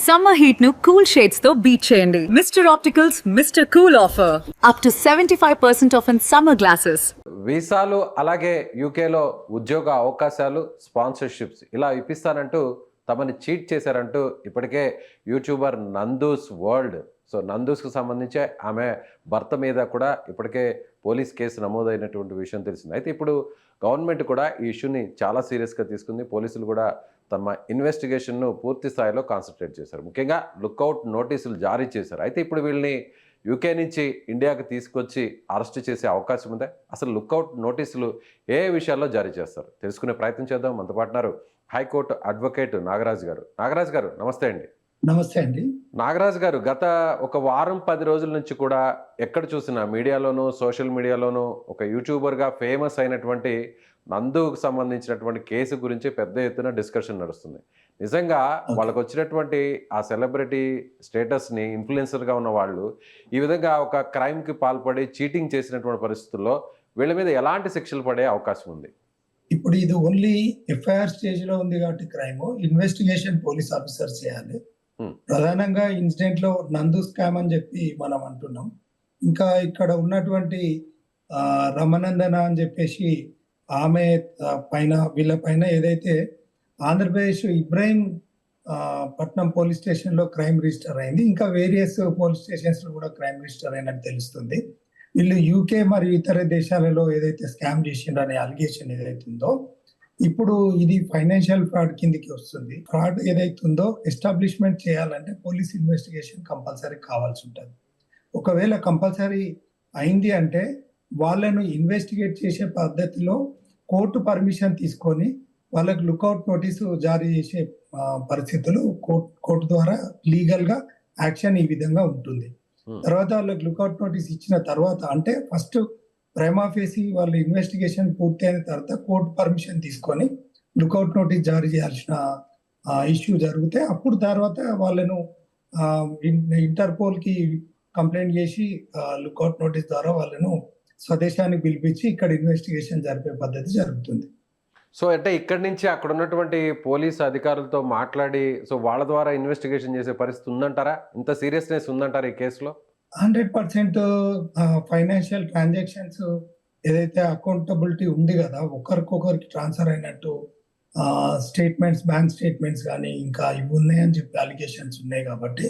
Summer heat ను cool shades తో beat చేయండి. Mister opticals mister cool offer up to 75% of in summer glasses. వీసాలు అలాగే యూకేలో ఉద్యోగ అవకాశాలు, స్పాన్సర్షిప్స్ ఇలా ఇప్పిస్తానంటూ తమని చీట్ చేశారంటూ ఇప్పటికే యూట్యూబర్ నందూస్ వరల్డ్, సో నందూస్కు సంబంధించి ఆమె భర్త మీద కూడా ఇప్పటికే పోలీస్ కేసు నమోదైనటువంటి విషయం తెలిసింది. అయితే ఇప్పుడు గవర్నమెంట్ కూడా ఈ ఇష్యూని చాలా సీరియస్గా తీసుకుంది. పోలీసులు కూడా తమ ఇన్వెస్టిగేషన్ను పూర్తి స్థాయిలో కాన్సన్ట్రేట్ చేశారు. ముఖ్యంగా లుక్అవుట్ నోటీసులు జారీ చేశారు. అయితే ఇప్పుడు వీళ్ళని యూకే నుంచి ఇండియాకి తీసుకొచ్చి అరెస్ట్ చేసే అవకాశం ఉందా? అసలు లుక్అవుట్ నోటీసులు ఏ విషయాల్లో జారీ చేస్తారు తెలుసుకునే ప్రయత్నం చేద్దాం. మనతో పాటున్నారు హైకోర్టు అడ్వకేట్ నాగరాజు గారు. నాగరాజు గారు నమస్తే అండి. నమస్తే అండి. నాగరాజు గారు, గత ఒక వారం 10 రోజుల నుంచి కూడా ఎక్కడ చూసినా మీడియాలోనూ సోషల్ మీడియాలోనూ ఒక యూట్యూబర్గా ఫేమస్ అయినటువంటి నందుకు సంబంధించినటువంటి కేసు గురించి పెద్ద ఎత్తున డిస్కషన్ నడుస్తుంది. నిజంగా వాళ్ళకు వచ్చినటువంటి ఆ సెలబ్రిటీ స్టేటస్ని ఇన్ఫ్లుయెన్సర్గా ఉన్న వాళ్ళు ఈ విధంగా ఒక క్రైమ్కి పాల్పడి చీటింగ్ చేసినటువంటి పరిస్థితుల్లో వీళ్ళ మీద ఎలాంటి శిక్షలు పడే అవకాశం ఉంది? ఇప్పుడు ఇది ఓన్లీ ఎఫ్ఐఆర్ స్టేజ్ లో ఉంది కాబట్టి క్రైమ్ ఇన్వెస్టిగేషన్ పోలీస్ ఆఫీసర్ చేయాలి. ప్రధానంగా ఇన్సిడెంట్ లో నందు స్కామ్ అని చెప్పి మనం అంటున్నాం. ఇంకా ఇక్కడ ఉన్నటువంటి రమనందన అని చెప్పేసి ఆమె పైన వీళ్ళ పైన ఏదైతే ఆంధ్రప్రదేశ్ ఇబ్రాహీం పట్నం పోలీస్ స్టేషన్ లో క్రైమ్ రిజిస్టర్ అయింది. ఇంకా వేరియస్ పోలీస్ స్టేషన్స్ లో కూడా క్రైమ్ రిజిస్టర్ అయినట్టు తెలుస్తుంది. వీళ్ళు యూకే మరియు ఇతర దేశాలలో ఏదైతే స్కామ్ చేసిండ్రు అనే అలిగేషన్ ఏదైతే ఉందో ఇప్పుడు ఇది ఫైనాన్షియల్ ఫ్రాడ్ కిందకి వస్తుంది. ఫ్రాడ్ ఏదైతే ఉందో ఎస్టాబ్లిష్మెంట్ చేయాలంటే పోలీస్ ఇన్వెస్టిగేషన్ కంపల్సరీ కావాల్సి ఉంటుంది. ఒకవేళ కంపల్సరీ అయింది అంటే వాళ్ళను ఇన్వెస్టిగేట్ చేసే పద్ధతిలో కోర్టు పర్మిషన్ తీసుకొని వాళ్ళకి లుక్అవుట్ నోటీసు జారీ చేసే పరిస్థితులు కోర్టు ద్వారా లీగల్ గా యాక్షన్ ఈ విధంగా ఉంటుంది. తర్వాత వాళ్ళకి లుక్అవుట్ నోటీస్ ఇచ్చిన తర్వాత అంటే ఫస్ట్ ప్రైమా ఫేసి వాళ్ళ ఇన్వెస్టిగేషన్ పూర్తి అయిన తర్వాత కోర్టు పర్మిషన్ తీసుకొని లుక్అవుట్ నోటీస్ జారీ చేయాల్సిన ఇష్యూ జరిగితే అప్పుడు తర్వాత వాళ్ళను ఇంటర్పోల్ కి కంప్లైంట్ చేసి లుక్అవుట్ నోటీస్ ద్వారా వాళ్ళను స్వదేశానికి పిలిపించి ఇక్కడ ఇన్వెస్టిగేషన్ జరిపే పద్ధతి జరుగుతుంది. సో అంటే ఇక్కడి నుంచి అక్కడ ఉన్నటువంటి పోలీస్ అధికారులతో మాట్లాడి సో వాళ్ళ ద్వారా ఇన్వెస్టిగేషన్ చేసే పరిస్థితి ఉందంటారా? ఇంత సీరియస్నెస్ ఉందంటారా ఈ కేసులో? 100% ఫైనాన్షియల్ ట్రాన్సాక్షన్స్ ఏదైతే అకౌంటబిలిటీ ఉంది కదా, ఒకరికొకరికి ట్రాన్స్ఫర్ అయినట్టు స్టేట్మెంట్స్, బ్యాంక్ స్టేట్మెంట్స్ కానీ ఇంకా ఇవి ఉన్నాయని చెప్పి అలిగేషన్స్ ఉన్నాయి కాబట్టి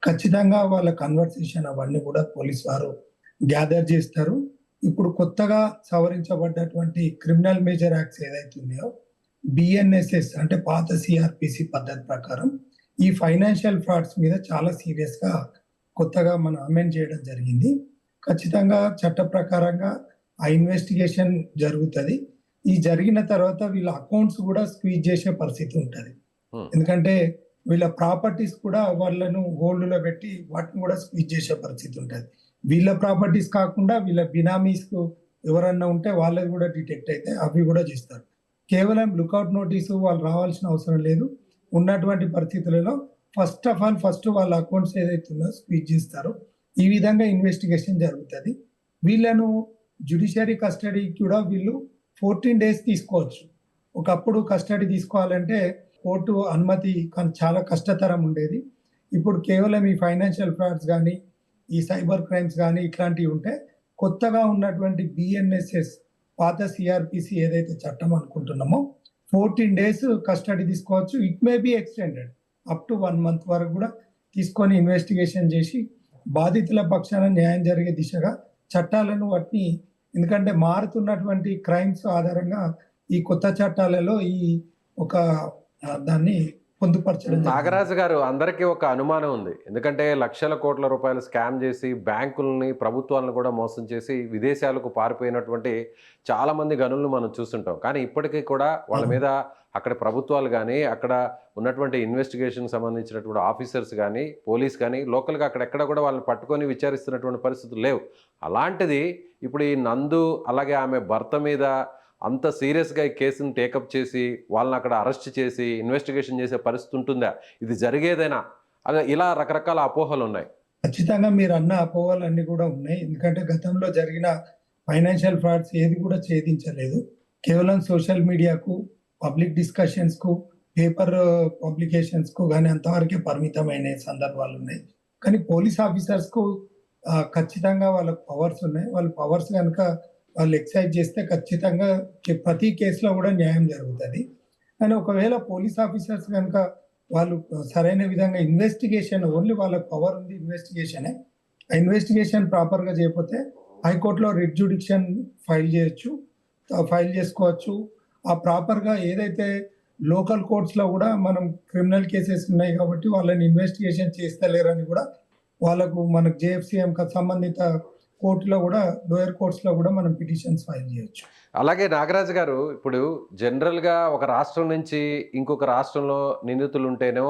ఖచ్చితంగా వాళ్ళ కన్వర్సేషన్ అవన్నీ కూడా పోలీస్ వారు గ్యాదర్ చేస్తారు. ఇప్పుడు కొత్తగా సవరించబడ్డటువంటి క్రిమినల్ మేజర్ యాక్ట్స్ ఏదైతే ఉన్నాయో బిఎన్ఎస్ఎస్ అంటే పాత సిఆర్పిసి పద్ధతి ప్రకారం ఈ ఫైనాన్షియల్ ఫ్రాడ్స్ మీద చాలా సీరియస్ గా కొత్తగా మనం అమెండ్ చేయడం జరిగింది. ఖచ్చితంగా చట్ట ప్రకారంగా ఆ ఇన్వెస్టిగేషన్ జరుగుతుంది. ఈ జరిగిన తర్వాత వీళ్ళ అకౌంట్స్ కూడా స్క్వీజ్ చేసే పరిస్థితి ఉంటుంది. ఎందుకంటే వీళ్ళ ప్రాపర్టీస్ కూడా వాళ్ళను హోల్డ్ లో పెట్టి వాటిని కూడా స్క్వీజ్ చేసే పరిస్థితి ఉంటుంది. వీళ్ళ ప్రాపర్టీస్ కాకుండా వీళ్ళ బినామీస్ ఎవరన్నా ఉంటే వాళ్ళది కూడా డిటెక్ట్ అయితే అవి కూడా చేస్తారు. కేవలం లుక్అవుట్ నోటీసు వాళ్ళు రావాల్సిన అవసరం లేదు. ఉన్నటువంటి పరిస్థితులలో ఫస్ట్ వాళ్ళ అకౌంట్స్ ఏదైతే ఉందో స్క్వీజ్ చేస్తారో ఈ విధంగా ఇన్వెస్టిగేషన్ జరుగుతుంది. వీళ్ళను జ్యుడిషియరీ కస్టడీ కూడా వీళ్ళు 14 days తీసుకోవచ్చు. ఒకప్పుడు కస్టడీ తీసుకోవాలంటే కోర్టు అనుమతి చాలా కష్టతరం ఉండేది. ఇప్పుడు కేవలం ఈ ఫైనాన్షియల్ ఫ్రాడ్స్ కానీ ఈ సైబర్ క్రైమ్స్ కానీ ఇట్లాంటివి ఉంటే కొత్తగా ఉన్నటువంటి బిఎన్ఎస్ఎస్ పాత సిఆర్పిసి ఏదైతే చట్టం అనుకుంటున్నామో 14 days కస్టడీ తీసుకోవచ్చు. It may be extended up to 1 month వరకు కూడా తీసుకొని ఇన్వెస్టిగేషన్ చేసి బాధితుల పక్షాన న్యాయం జరిగే దిశగా చట్టాలను వాటిని, ఎందుకంటే మారుతున్నటువంటి క్రైమ్స్ ఆధారంగా ఈ కొత్త చట్టాలలో ఈ ఒక దాన్ని పొందుపరచడం. నాగరాజు గారు, అందరికీ ఒక అనుమానం ఉంది. ఎందుకంటే లక్షల కోట్ల రూపాయలు స్కామ్ చేసి బ్యాంకుల్ని, ప్రభుత్వాలను కూడా మోసం చేసి విదేశాలకు పారిపోయినటువంటి చాలా మంది గనులను మనం చూస్తుంటాం. కానీ ఇప్పటికీ కూడా వాళ్ళ మీద అక్కడ ప్రభుత్వాలు కానీ అక్కడ ఉన్నటువంటి ఇన్వెస్టిగేషన్ సంబంధించినటువంటి ఆఫీసర్స్ కానీ పోలీస్ కానీ లోకల్గా అక్కడెక్కడ కూడా వాళ్ళని పట్టుకొని విచారిస్తున్నటువంటి పరిస్థితులు లేవు. అలాంటిది ఇప్పుడు ఈ నందు అలాగే ఆమె భర్త మీద అంత సీరియస్గా ఈ కేసును టేకప్ చేసి వాళ్ళని అక్కడ అరెస్ట్ చేసి ఇన్వెస్టిగేషన్ చేసే పరిస్థితి ఉంటుందా? ఇది జరిగేదైనా? అదే ఇలా రకరకాల అపోహలు ఉన్నాయి. ఖచ్చితంగా మీరు అన్న అపోహలు అన్ని కూడా ఉన్నాయి. ఎందుకంటే గతంలో జరిగిన ఫైనాన్షియల్ ఫ్రాడ్స్ ఏది కూడా ఛేదించలేదు. కేవలం సోషల్ మీడియాకు, పబ్లిక్ డిస్కషన్స్ కు పేపర్ పబ్లికేషన్స్ కు కానీ అంతవరకే పరిమితమైన సందర్భాలు ఉన్నాయి. కానీ పోలీస్ ఆఫీసర్స్ కు ఖచ్చితంగా వాళ్ళకి పవర్స్ ఉన్నాయి. వాళ్ళ పవర్స్ కనుక వాళ్ళు ఎక్సైజ్ చేస్తే ఖచ్చితంగా ప్రతి కేసులో కూడా న్యాయం జరుగుతుంది. కానీ ఒకవేళ పోలీస్ ఆఫీసర్స్ కనుక వాళ్ళు సరైన విధంగా ఇన్వెస్టిగేషన్, ఓన్లీ వాళ్ళకి పవర్ ఉంది ఇన్వెస్టిగేషనే, ఆ ఇన్వెస్టిగేషన్ ప్రాపర్ గా చేయకపోతే హైకోర్టులో రిట్ జ్యుడిక్షన్ ఫైల్ చేసుకోవచ్చు. ఆ ప్రాపర్ గా ఏదైతే లోకల్ కోర్ట్స్ లో కూడా మనం క్రిమినల్ కేసెస్ ఉన్నాయి కాబట్టి వాళ్ళని ఇన్వెస్టిగేషన్ చేస్తలేరని కూడా వాళ్ళకు మనకు జేఎఫ్సిఎం సంబంధిత కోర్టులో కూడా, లోయర్ కోర్ట్స్ లో కూడా మనం పిటిషన్స్ ఫైల్ చేయొచ్చు. అలాగే నాగరాజు గారు, ఇప్పుడు జనరల్గా ఒక రాష్ట్రం నుంచి ఇంకొక రాష్ట్రంలో నిందితులు ఉంటేనో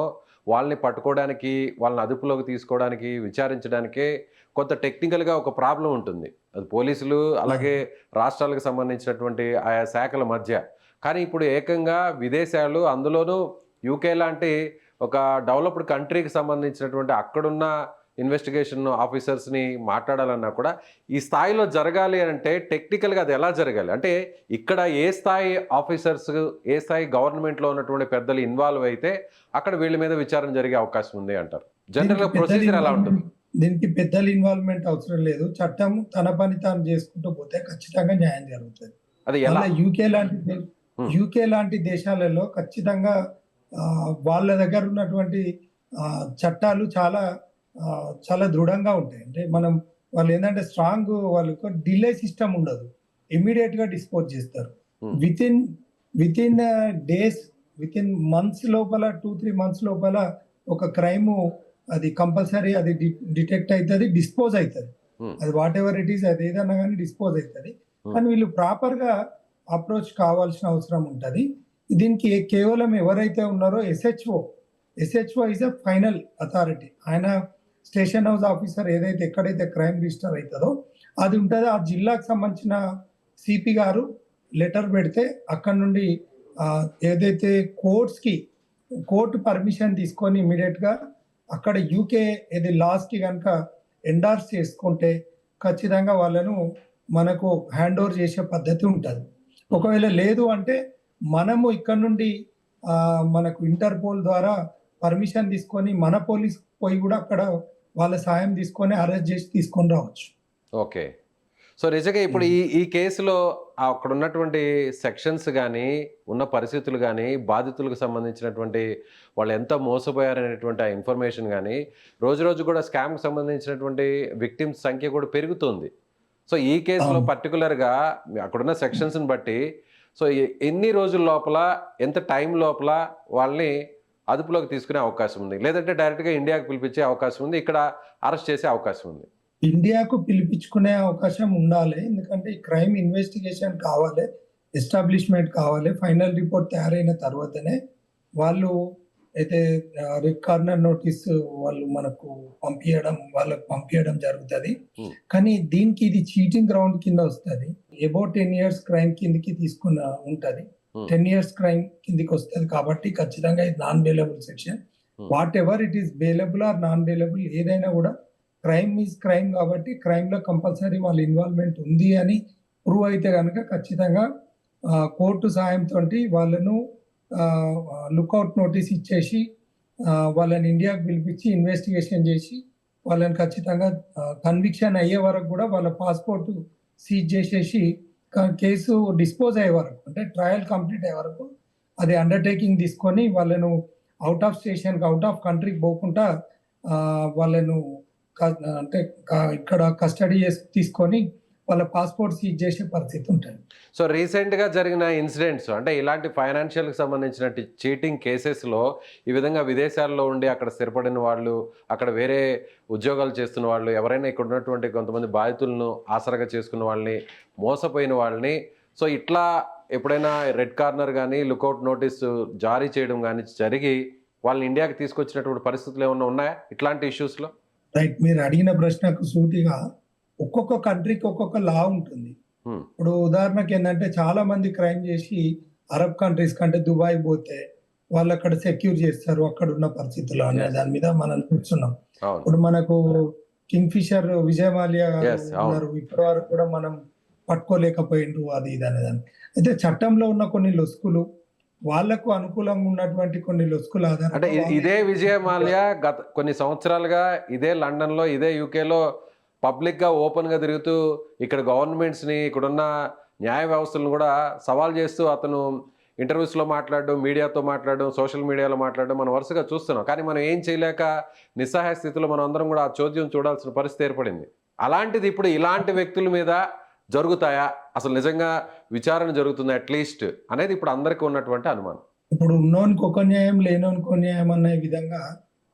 వాళ్ళని పట్టుకోవడానికి, వాళ్ళని అదుపులోకి తీసుకోవడానికి, విచారించడానికే కొంత టెక్నికల్గా ఒక ప్రాబ్లం ఉంటుంది. అది పోలీసులు అలాగే రాష్ట్రాలకు సంబంధించినటువంటి ఆయా శాఖల మధ్య. కానీ ఇప్పుడు ఏకంగా విదేశాలు, అందులోనూ యూకే లాంటి ఒక డెవలప్డ్ కంట్రీకి సంబంధించినటువంటి అక్కడున్న ఇన్వెస్టిగేషన్ ఆఫీసర్స్ని మాట్లాడాలన్నా కూడా ఈ స్థాయిలో జరగాలి అంటే టెక్నికల్గా అది ఎలా జరగాలి? అంటే ఇక్కడ ఏ స్థాయి ఆఫీసర్స్, ఏ స్థాయి గవర్నమెంట్లో ఉన్నటువంటి పెద్దలు ఇన్వాల్వ్ అయితే అక్కడ వీళ్ళ మీద విచారణ జరిగే అవకాశం ఉంది అంటారు. జనరల్గా ప్రొసీజర్ ఎలా ఉంటుంది? దీనికి పెద్దల ఇన్వాల్వ్మెంట్ అవసరం లేదు. చట్టం తన పని తాను చేసుకుంటూ పోతే ఖచ్చితంగా న్యాయం జరుగుతుంది. అది ఎలా? యూకే లాంటి దేశాలలో ఖచ్చితంగా వాళ్ళ దగ్గర ఉన్నటువంటి చట్టాలు చాలా దృఢంగా ఉంటాయి. అంటే వాళ్ళు ఏంటంటే స్ట్రాంగ్, వాళ్ళకు డిలే సిస్టమ్ ఉండదు, ఇమ్మీడియట్ గా డిస్పోజ్ చేస్తారు. With in days, with in months లోపల, 2-3 మంత్స్ లోపల ఒక క్రైమ్ అది కంపల్సరీ అది డిటెక్ట్ అవుతుంది, డిస్పోజ్ అవుతుంది. అది వాట్ ఎవర్ ఇట్ ఈస్, అది ఏదన్నా కానీ డిస్పోజ్ అవుతుంది. కానీ వీళ్ళు ప్రాపర్ గా అప్రోచ్ కావాల్సిన అవసరం ఉంటుంది. దీనికి కేవలం ఎవరైతే ఉన్నారో SHO is a final authority. ఆయన స్టేషన్ హౌస్ ఆఫీసర్ ఏదైతే ఎక్కడైతే క్రైమ్ రిజిస్టర్ అవుతుందో అది ఉంటుంది. ఆ జిల్లాకు సంబంధించిన సిపి గారు లెటర్ పెడితే అక్కడ నుండి ఏదైతే కోర్టు పర్మిషన్ తీసుకొని ఇమీడియట్ గా అక్కడ యూకే ఏది లాస్ కి కనుక ఎండార్స్ చేసుకుంటే ఖచ్చితంగా వాళ్ళను మనకు హ్యాండ్ ఓవర్ చేసే పద్ధతి ఉంటుంది. ఒకవేళ లేదు అంటే మనము ఇక్కడ నుండి మనకు ఇంటర్పోల్ ద్వారా పర్మిషన్ తీసుకొని మన పోలీస్ పోయి కూడా అక్కడ వాళ్ళ సాయం తీసుకొని అరెస్ట్ చేసి తీసుకొని రావచ్చు. ఓకే. సో నిజంగా ఇప్పుడు ఈ కేసులో అక్కడ ఉన్నటువంటి సెక్షన్స్ కానీ, ఉన్న పరిస్థితులు కానీ, బాధితులకు సంబంధించినటువంటి వాళ్ళు ఎంత మోసపోయారనేటువంటి ఆ ఇన్ఫర్మేషన్ కానీ, రోజు రోజు కూడా స్కామ్కి సంబంధించినటువంటి విక్టిమ్స్ సంఖ్య కూడా పెరుగుతుంది. సో ఈ కేసులో పర్టికులర్గా అక్కడున్న సెక్షన్స్ని బట్టి సో ఎన్ని రోజుల లోపల, ఎంత టైం లోపల వాళ్ళని అదుపులోకి తీసుకునే అవకాశం ఉంది, లేదంటే డైరెక్ట్గా ఇండియాకు పిలిపించే అవకాశం ఉంది, ఇక్కడ అరెస్ట్ చేసే అవకాశం ఉంది? ఇండియాకు పిలిపించుకునే అవకాశం ఉండాలి. ఎందుకంటే ఈ క్రైమ్ ఇన్వెస్టిగేషన్ కావాలి, ఎస్టాబ్లిష్మెంట్ కావాలి. ఫైనల్ రిపోర్ట్ తయారైన తర్వాతనే వాళ్ళు అయితే రెడ్ కార్నర్ నోటీస్ వాళ్ళకు పంపించడం జరుగుతుంది. కానీ దీనికి ఇది చీటింగ్ గ్రౌండ్ కింద వస్తుంది. అబౌట్ 10 years క్రైమ్ కిందకి తీసుకున్న ఉంటది. 10 years క్రైమ్ కిందకి వస్తుంది కాబట్టి ఖచ్చితంగా ఇది non bailable section. Whatever it is bailable or non bailable, ఏదైనా కూడా క్రైమ్ ఈజ్ క్రైమ్ కాబట్టి క్రైమ్ లో కంపల్సరీ వాళ్ళ ఇన్వాల్వ్మెంట్ ఉంది అని ప్రూవ్ అయితే కనుక ఖచ్చితంగా కోర్టు సాయంతో వాళ్ళను లుక్అవుట్ నోటీస్ ఇచ్చేసి వాళ్ళని ఇండియాకు పిలిపించి ఇన్వెస్టిగేషన్ చేసి వాళ్ళని ఖచ్చితంగా కన్విక్షన్ అయ్యే వరకు కూడా వాళ్ళ పాస్పోర్ట్ సీజ్ చేసేసి కేసు డిస్పోజ్ అయ్యే వరకు, అంటే ట్రయల్ కంప్లీట్ అయ్యే వరకు అది అండర్టేకింగ్ తీసుకొని వాళ్ళను out of station, out of కంట్రీకి పోకుండా వాళ్ళను అంటే ఇక్కడ కస్టడీ తీసుకొని వాళ్ళ పాస్పోర్ట్ సీజ్ చేసే పరిస్థితి ఉంటుంది. సో రీసెంట్గా జరిగిన ఇన్సిడెంట్స్, అంటే ఇలాంటి ఫైనాన్షియల్కి సంబంధించిన చీటింగ్ కేసెస్లో ఈ విధంగా విదేశాల్లో ఉండి అక్కడ స్థిరపడిన వాళ్ళు, అక్కడ వేరే ఉద్యోగాలు చేస్తున్న వాళ్ళు, ఎవరైనా ఇక్కడ ఉన్నటువంటి కొంతమంది బాధితులను ఆసరాగా చేసుకున్న వాళ్ళని, మోసపోయిన వాళ్ళని, సో ఇట్లా ఎప్పుడైనా రెడ్ కార్నర్ కానీ లుకౌట్ నోటీసు జారీ చేయడం కానీ జరిగి వాళ్ళని ఇండియాకి తీసుకొచ్చినటువంటి పరిస్థితులు ఏమైనా ఉన్నాయా ఇట్లాంటి ఇష్యూస్లో? రైట్, మీరు అడిగిన ప్రశ్నకు సూటిగా ఒక్కొక్క కంట్రీకి ఒక్కొక్క లా ఉంటుంది. ఇప్పుడు ఉదాహరణకి ఏంటంటే చాలా మంది క్రైమ్ చేసి అరబ్ కంట్రీస్ కంటే దుబాయ్ పోతే వాళ్ళు అక్కడ సెక్యూర్ చేస్తారు అక్కడ ఉన్న పరిస్థితులు అనే దాని మీద మనం చూస్తున్నాం. ఇప్పుడు మనకు కింగ్ ఫిషర్ విజయ్ మాల్యా ఉన్నారు, ఇప్పటి వరకు కూడా మనం పట్టుకోలేకపోయిండ్రు అది ఇది అనేదాన్ని. అయితే చట్టంలో ఉన్న కొన్ని లొసుకులు, వాళ్ళకు అనుకూలంగా ఉన్నటువంటి కొన్ని లొసుకుల అంటే ఆధారంగా ఇదే విజయ మాల్యా గత కొన్ని సంవత్సరాలుగా ఇదే లండన్లో ఇదే యూకేలో పబ్లిక్గా ఓపెన్గా తిరుగుతూ ఇక్కడ గవర్నమెంట్స్ని ఇక్కడున్న న్యాయ వ్యవస్థలను కూడా సవాల్ చేస్తూ అతను ఇంటర్వ్యూస్లో మాట్లాడడం, మీడియాతో మాట్లాడడం, సోషల్ మీడియాలో మాట్లాడడం మనం వరుసగా చూస్తున్నాం. కానీ మనం ఏం చేయలేక నిస్సహాయ స్థితిలో మనం అందరం కూడా ఆ చోద్యం చూడాల్సిన పరిస్థితి ఏర్పడింది. అలాంటిది ఇప్పుడు ఇలాంటి వ్యక్తుల మీద జరుగుతాయా, అసలు నిజంగా విచారణ జరుగుతుందా అట్లీస్ట్ అనేది ఇప్పుడు అందరికీ ఉన్నటువంటి అనుమానం. ఇప్పుడు ఉన్నోనికి ఒక న్యాయం లేనోనికి ఒక న్యాయం అనే విధంగా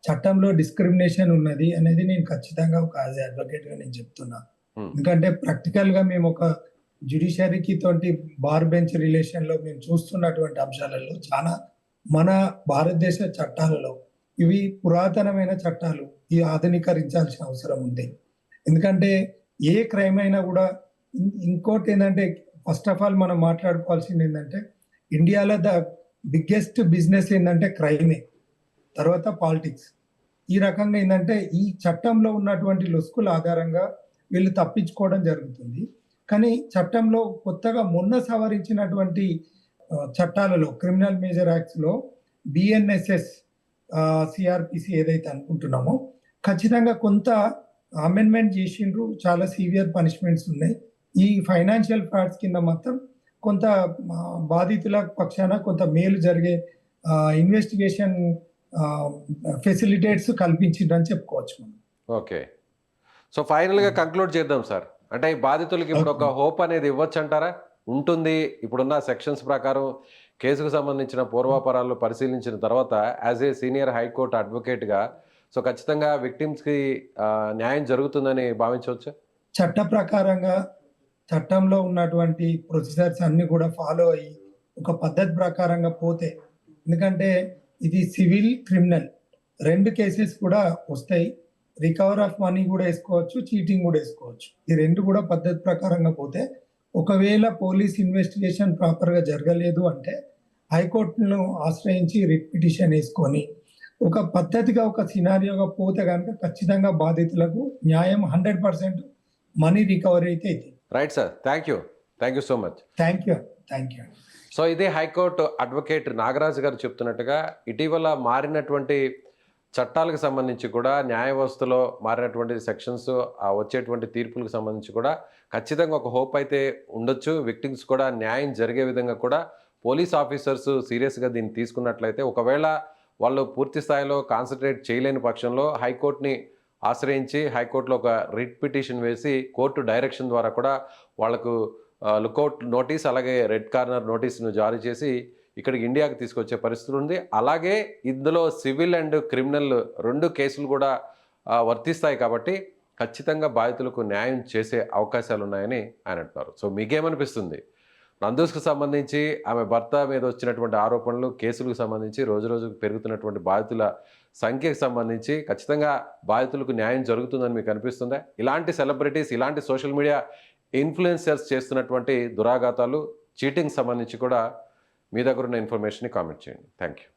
చట్టంలో డిస్క్రిమినేషన్ ఉన్నది అనేది నేను ఖచ్చితంగా ఒక యాజ్ అడ్వకేట్ గా నేను చెప్తున్నా. Hmm. ఎందుకంటే ప్రాక్టికల్ గా మేము ఒక జ్యుడిషియరీకి తోటి బార్ బెంచ్ రిలేషన్ లో మేము చూస్తున్నటువంటి అంశాలలో చాలా మన భారతదేశ చట్టాలలో ఇవి పురాతనమైన చట్టాలు, ఇవి ఆధునీకరించాల్సిన అవసరం ఉంది. ఎందుకంటే ఏ క్రైమ్ అయినా కూడా ఇంకోటి ఏంటంటే ఫస్ట్ ఆఫ్ ఆల్ మనం మాట్లాడుకోవాల్సింది ఏంటంటే ఇండియాలో ద బిగ్గెస్ట్ బిజినెస్ ఏంటంటే క్రైమే, తర్వాత పాలిటిక్స్. ఈ రకంగా ఏంటంటే ఈ చట్టంలో ఉన్నటువంటి లొసుకుల ఆధారంగా వీళ్ళు తప్పించుకోవడం జరుగుతుంది. కానీ చట్టంలో కొత్తగా మొన్న సవరించినటువంటి చట్టాలలో క్రిమినల్ మేజర్ యాక్ట్స్ లో బిఎన్ఎస్ఎస్ సిఆర్పిసి ఏదైతే అనుకుంటున్నామో ఖచ్చితంగా కొంత అమెండ్మెంట్ చేసిండ్రు, చాలా సీవియర్ పనిష్మెంట్స్ ఉన్నాయి. ఈ ఫైనాన్షియల్ ఫ్రాడ్స్ కింద మాత్రం కొంత బాధితుల పక్షాన కొంత మేలు జరిగే ఇన్వెస్టిగేషన్ ఫెసిలిటేట్స్ కల్పించిందని చెప్పుకోవచ్చు మనం. ఓకే, సో ఫైనల్గా కంక్లూడ్ చేద్దాం సార్. అంటే ఈ బాధితులకి ఇప్పుడు ఒక హోప్ అనేది ఇవ్వచ్చు అంటారా? ఉంటుంది. ఇప్పుడున్న సెక్షన్స్ ప్రకారం కేసుకు సంబంధించిన పూర్వాపరాలు పరిశీలించిన తర్వాత యాజ్ ఏ సీనియర్ హైకోర్టు అడ్వకేట్గా సో ఖచ్చితంగా విక్టిమ్స్కి న్యాయం జరుగుతుందని భావించవచ్చు. చట్ట ప్రకారంగా చట్టంలో ఉన్నటువంటి ప్రొసీజర్స్ అన్ని కూడా ఫాలో అయ్యి ఒక పద్ధతి ప్రకారంగా పోతే, ఎందుకంటే ఇది సివిల్ క్రిమినల్ రెండు కేసెస్ కూడా వస్తాయి. రికవర్ ఆఫ్ మనీ కూడా వేసుకోవచ్చు, చీటింగ్ కూడా వేసుకోవచ్చు. ఈ రెండు కూడా పద్ధతి ప్రకారంగా పోతే, ఒకవేళ పోలీస్ ఇన్వెస్టిగేషన్ ప్రాపర్గా జరగలేదు అంటే హైకోర్టును ఆశ్రయించి రిట్ పిటిషన్ వేసుకొని ఒక పద్ధతిగా ఒక సినారియోగా పోతే కనుక ఖచ్చితంగా బాధితులకు న్యాయం 100% మనీ రికవరీ అయితే అవుతుంది. Right sir, thank you so much. Thank you. So ఇదే హైకోర్టు అడ్వకేట్ నాగరాజు గారు చెప్తున్నట్టుగా ఇటీవల మారినటువంటి చట్టాలకు సంబంధించి కూడా న్యాయ వ్యవస్థలో మారినటువంటి సెక్షన్స్ వచ్చేటువంటి తీర్పులకు సంబంధించి కూడా ఖచ్చితంగా ఒక హోప్ అయితే ఉండొచ్చు. విక్టిమ్స్ కూడా న్యాయం జరిగే విధంగా కూడా పోలీస్ ఆఫీసర్స్ సీరియస్గా దీన్ని తీసుకున్నట్లయితే, ఒకవేళ వాళ్ళు పూర్తి స్థాయిలో కాన్సన్ట్రేట్ చేయలేని పక్షంలో హైకోర్టుని ఆశ్రయించి హైకోర్టులో ఒక రిట్ పిటిషన్ వేసి కోర్టు డైరెక్షన్ ద్వారా కూడా వాళ్లకు లుకౌట్ నోటీస్ అలాగే రెడ్ కార్నర్ నోటీస్ను జారీ చేసి ఇక్కడికి ఇండియాకి తీసుకొచ్చే పరిస్థితి ఉంది. అలాగే ఇందులో సివిల్ అండ్ క్రిమినల్ రెండు కేసులు కూడా వర్తిస్తాయి కాబట్టి ఖచ్చితంగా బాధితులకు న్యాయం చేసే అవకాశాలు ఉన్నాయని ఆయన అంటున్నారు. సో మీకేమనిపిస్తుంది? నందూస్కు సంబంధించి ఆమె భర్త మీద వచ్చినటువంటి ఆరోపణలు, కేసులకు సంబంధించి రోజుకు పెరుగుతున్నటువంటి బాధితుల సంఖ్యకు సంబంధించి ఖచ్చితంగా బాధితులకు న్యాయం జరుగుతుందని మీకు అనిపిస్తుందా? ఇలాంటి సెలబ్రిటీస్, ఇలాంటి సోషల్ మీడియా ఇన్ఫ్లుయెన్సర్స్ చేస్తున్నటువంటి దురాఘాతాలు, చీటింగ్ సంబంధించి కూడా మీ దగ్గర ఉన్న ఇన్ఫర్మేషన్ని కామెంట్ చేయండి. Thank you.